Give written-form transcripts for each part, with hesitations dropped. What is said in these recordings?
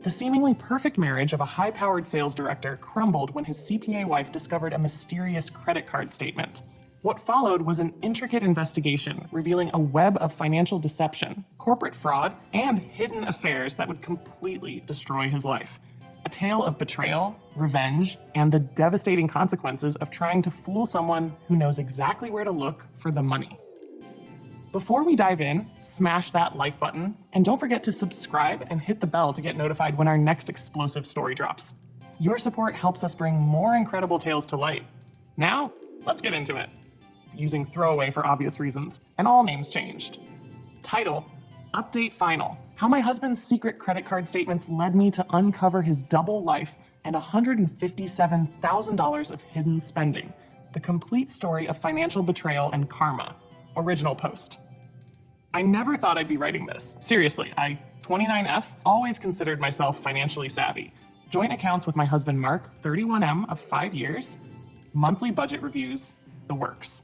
The seemingly perfect marriage of a high-powered sales director crumbled when his CPA wife discovered a mysterious credit card statement. What followed was an intricate investigation revealing a web of financial deception, corporate fraud, and hidden affairs that would completely destroy his life. A tale of betrayal, revenge, and the devastating consequences of trying to fool someone who knows exactly where to look for the money. Before we dive in, smash that like button, and don't forget to subscribe and hit the bell to get notified when our next explosive story drops. Your support helps us bring more incredible tales to light. Now, let's get into it. Using throwaway for obvious reasons, and all names changed. Title: Update Final. How my husband's secret credit card statements led me to uncover his double life and $157,000 of hidden spending. The complete story of financial betrayal and karma. Original post. I never thought I'd be writing this. Seriously, I, 29F, always considered myself financially savvy. Joint accounts with my husband Mark, 31M of 5 years, monthly budget reviews, the works.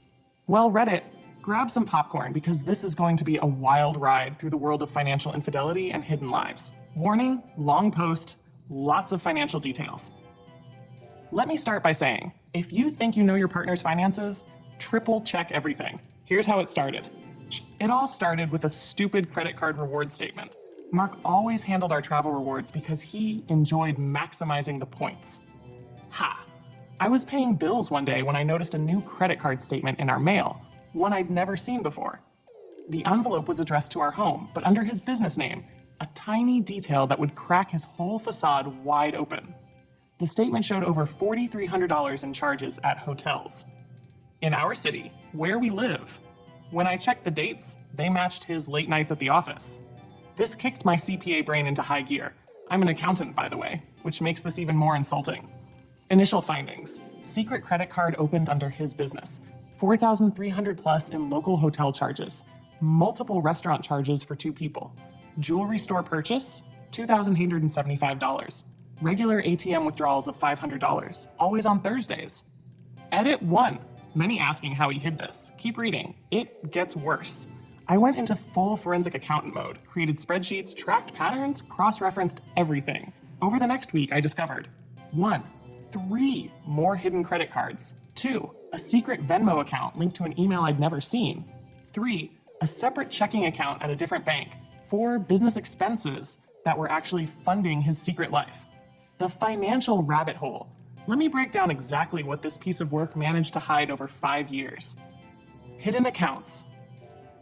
Well, Reddit, grab some popcorn because this is going to be a wild ride through the world of financial infidelity and hidden lives. Warning, long post, lots of financial details. Let me start by saying, if you think you know your partner's finances, triple check everything. Here's how it started. It all started with a stupid credit card reward statement. Mark always handled our travel rewards because he enjoyed maximizing the points. Ha! I was paying bills one day when I noticed a new credit card statement in our mail, one I'd never seen before. The envelope was addressed to our home, but under his business name, a tiny detail that would crack his whole facade wide open. The statement showed over $4,300 in charges at hotels. In our city, where we live. When I checked the dates, they matched his late nights at the office. This kicked my CPA brain into high gear. I'm an accountant, by the way, which makes this even more insulting. Initial findings. Secret credit card opened under his business. $4,300 plus in local hotel charges. Multiple restaurant charges for 2 people. Jewelry store purchase, $2,875. Regular ATM withdrawals of $500, always on Thursdays. Edit 1. Many asking how he hid this. Keep reading. It gets worse. I went into full forensic accountant mode, created spreadsheets, tracked patterns, cross-referenced everything. Over the next week, I discovered 1. 3 more hidden credit cards. 2. A secret Venmo account linked to an email I'd never seen. 3. A separate checking account at a different bank. 4 business expenses that were actually funding his secret life. The financial rabbit hole. Let me break down exactly what this piece of work managed to hide over 5 years. Hidden accounts.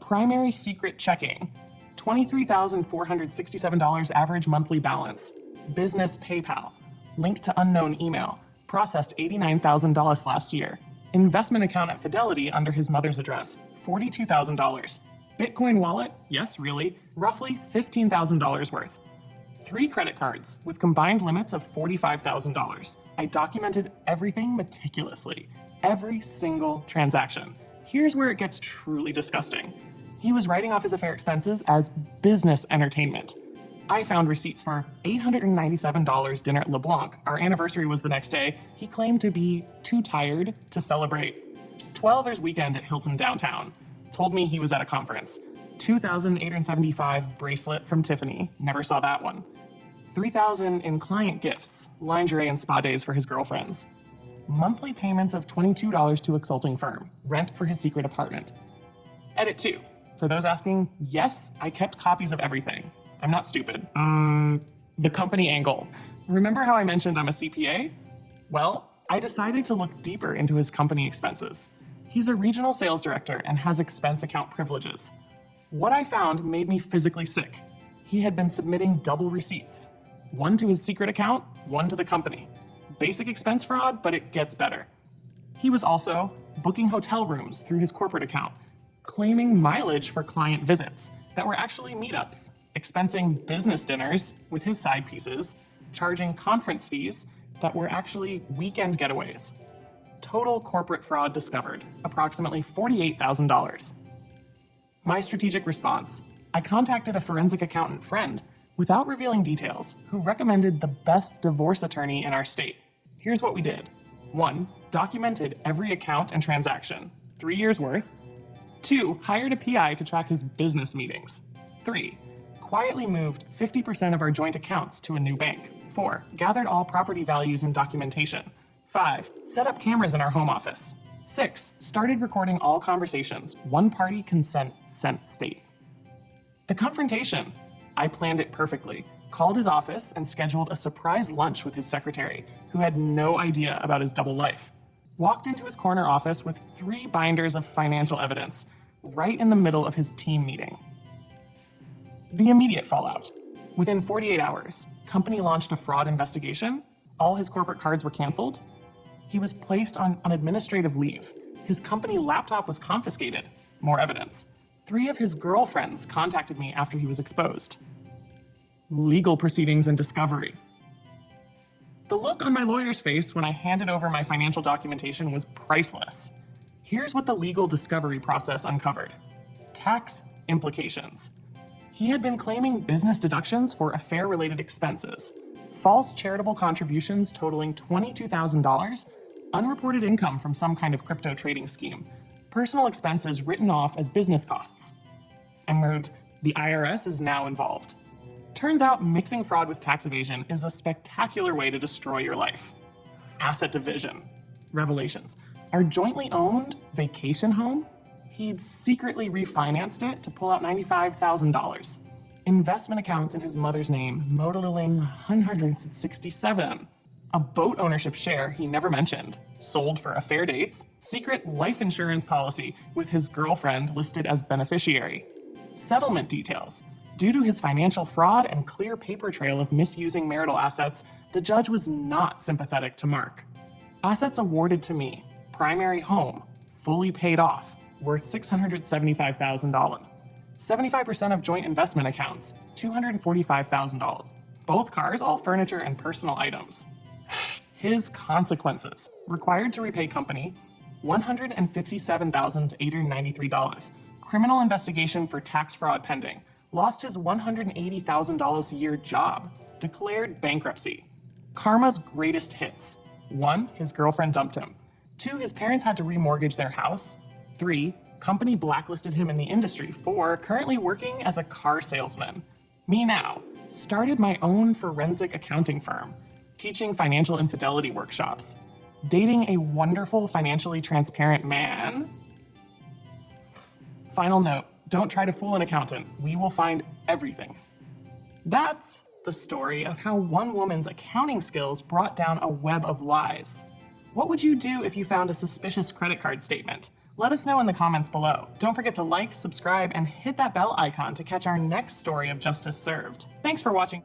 Primary secret checking. $23,467 average monthly balance. Business PayPal. Linked to unknown email. Processed $89,000 last year. Investment account at Fidelity under his mother's address. $42,000. Bitcoin wallet? Yes, really. Roughly $15,000 worth. 3 credit cards with combined limits of $45,000. I documented everything meticulously. Every single transaction. Here's where it gets truly disgusting. He was writing off his affair expenses as business entertainment. I found receipts for $897 dinner at LeBlanc. Our anniversary was the next day. He claimed to be too tired to celebrate. 12ers weekend at Hilton downtown. Told me he was at a conference. $2,875 bracelet from Tiffany. Never saw that one. $3,000 in client gifts, lingerie and spa days for his girlfriends. Monthly payments of $22 to a consulting firm. Rent for his secret apartment. Edit 2. For those asking, yes, I kept copies of everything. I'm not stupid. The company angle. Remember how I mentioned I'm a CPA? Well, I decided to look deeper into his company expenses. He's a regional sales director and has expense account privileges. What I found made me physically sick. He had been submitting double receipts. One to his secret account, one to the company. Basic expense fraud, but it gets better. He was also booking hotel rooms through his corporate account, claiming mileage for client visits that were actually meetups, expensing business dinners with his side pieces, charging conference fees that were actually weekend getaways. Total corporate fraud discovered, approximately $48,000. My strategic response. I contacted a forensic accountant friend, without revealing details, who recommended the best divorce attorney in our state. Here's what we did. 1. Documented every account and transaction, 3 years worth. 2. Hired a PI to track his business meetings. 3. quietly moved 50% of our joint accounts to a new bank. 4. Gathered all property values and documentation. 5. Set up cameras in our home office. 6. Started recording all conversations, one-party consent state. The confrontation. I planned it perfectly, called his office and scheduled a surprise lunch with his secretary, who had no idea about his double life. Walked into his corner office with 3 binders of financial evidence, right in the middle of his team meeting. The immediate fallout. Within 48 hours, company launched a fraud investigation. All his corporate cards were canceled. He was placed on administrative leave. His company laptop was confiscated. More evidence. 3 of his girlfriends contacted me after he was exposed. Legal proceedings and discovery. The look on my lawyer's face when I handed over my financial documentation was priceless. Here's what the legal discovery process uncovered. Tax implications. He had been claiming business deductions for affair-related expenses, false charitable contributions totaling $22,000, unreported income from some kind of crypto trading scheme, personal expenses written off as business costs. And the IRS is now involved. Turns out mixing fraud with tax evasion is a spectacular way to destroy your life. Asset division. Revelations. Our jointly owned vacation home? He'd secretly refinanced it to pull out $95,000. Investment accounts in his mother's name, modeling 167. A boat ownership share he never mentioned, sold for affair dates, secret life insurance policy with his girlfriend listed as beneficiary. Settlement details. Due to his financial fraud and clear paper trail of misusing marital assets, the judge was not sympathetic to Mark. Assets awarded to me. Primary home, fully paid off, worth $675,000. 75% of joint investment accounts, $245,000. Both cars, all furniture and personal items. His consequences. Required to repay company, $157,893. Criminal investigation for tax fraud pending. Lost his $180,000 a year job. Declared bankruptcy. Karma's greatest hits. 1. His girlfriend dumped him. 2. His parents had to remortgage their house. 3. Company blacklisted him in the industry. 4. Currently working as a car salesman. Me now. Started my own forensic accounting firm. Teaching financial infidelity workshops. Dating a wonderful, financially transparent man. Final note. Don't try to fool an accountant. We will find everything. That's the story of how one woman's accounting skills brought down a web of lies. What would you do if you found a suspicious credit card statement? Let us know in the comments below. Don't forget to like, subscribe, and hit that bell icon to catch our next story of justice served. Thanks for watching.